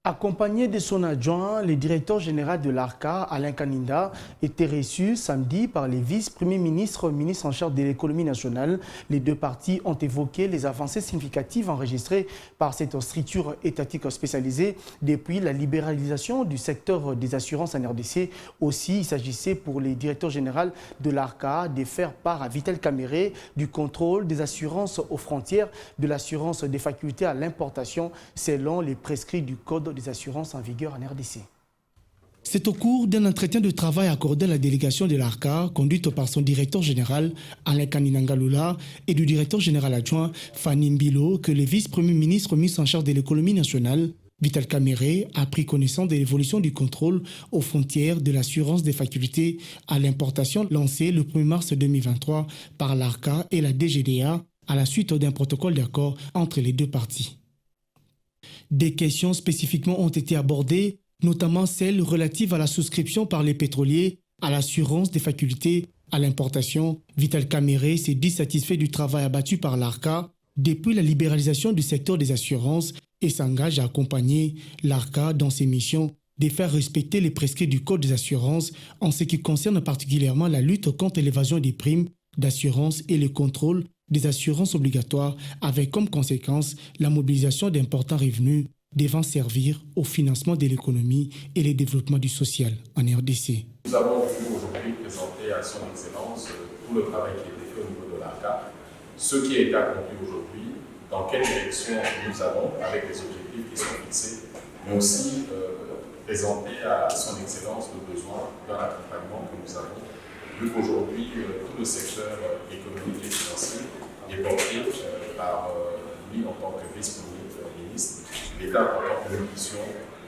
Accompagné de son adjoint, le directeur général de l'ARCA, Alain Kaninda, était reçu samedi par les vice-premiers ministres, ministres en charge de l'économie nationale. Les deux parties ont évoqué les avancées significatives enregistrées par cette structure étatique spécialisée depuis la libéralisation du secteur des assurances en RDC. Aussi, il s'agissait pour le directeur général de l'ARCA de faire part à Vital Caméré du contrôle des assurances aux frontières, de l'assurance des facultés à l'importation selon les prescrits du Code des assurances en vigueur en RDC. C'est au cours d'un entretien de travail accordé à la délégation de l'ARCA, conduite par son directeur général Alain Kaninangalula et du directeur général adjoint Fanny Mbilo, que le vice-premier ministre mis en charge de l'économie nationale, Vital Caméré, a pris connaissance de l'évolution du contrôle aux frontières de l'assurance des facultés à l'importation lancée le 1er mars 2023 par l'ARCA et la DGDA à la suite d'un protocole d'accord entre les deux parties. Des questions spécifiquement ont été abordées, notamment celles relatives à la souscription par les pétroliers, à l'assurance des facultés, à l'importation. Vital Caméré s'est dit satisfait du travail abattu par l'ARCA depuis la libéralisation du secteur des assurances et s'engage à accompagner l'ARCA dans ses missions de faire respecter les prescrits du Code des assurances en ce qui concerne particulièrement la lutte contre l'évasion des primes d'assurance et le contrôle des assurances obligatoires avec comme conséquence la mobilisation d'importants revenus devant servir au financement de l'économie et le développement du social en RDC. Nous avons voulu aujourd'hui présenter à son Excellence tout le travail qui a été fait au niveau de l'ARCA, ce qui a été accompli aujourd'hui, dans quelle direction nous allons avec les objectifs qui sont fixés, mais aussi présenter à son Excellence le besoin d'un accompagnement que nous avons, vu qu'aujourd'hui tout le secteur économique et financier est porté par lui en tant que vice-premier ministre. Il est important que nous puissions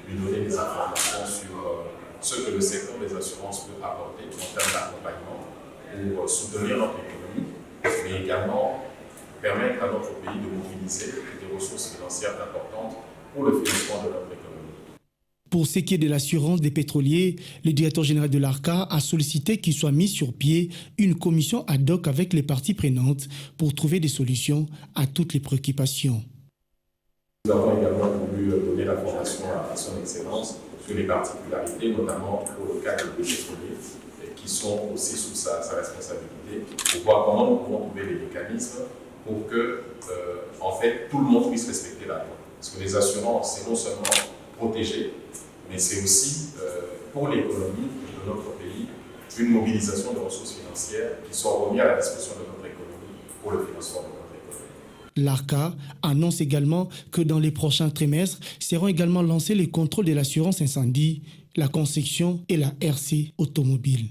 lui donner des informations sur ce que le secteur des assurances peut apporter en termes d'accompagnement pour soutenir notre économie, mais également permettre à notre pays de mobiliser des ressources financières importantes pour le financement de notre économie. Pour ce qui est de l'assurance des pétroliers, le directeur général de l'ARCA a sollicité qu'il soit mis sur pied une commission ad hoc avec les parties prenantes pour trouver des solutions à toutes les préoccupations. Nous avons également voulu donner la formation à son Excellence sur les particularités, notamment pour le cas des pétroliers, qui sont aussi sous sa responsabilité, pour voir comment nous pouvons trouver les mécanismes pour que, en fait, tout le monde puisse respecter la loi. Parce que les assurances, c'est non seulement protéger, mais c'est aussi pour l'économie de notre pays une mobilisation de ressources financières qui sont remises à la disposition de notre économie pour le financement de notre économie. L'ARCA annonce également que dans les prochains trimestres seront également lancés les contrôles de l'assurance incendie, la construction et la RC automobile.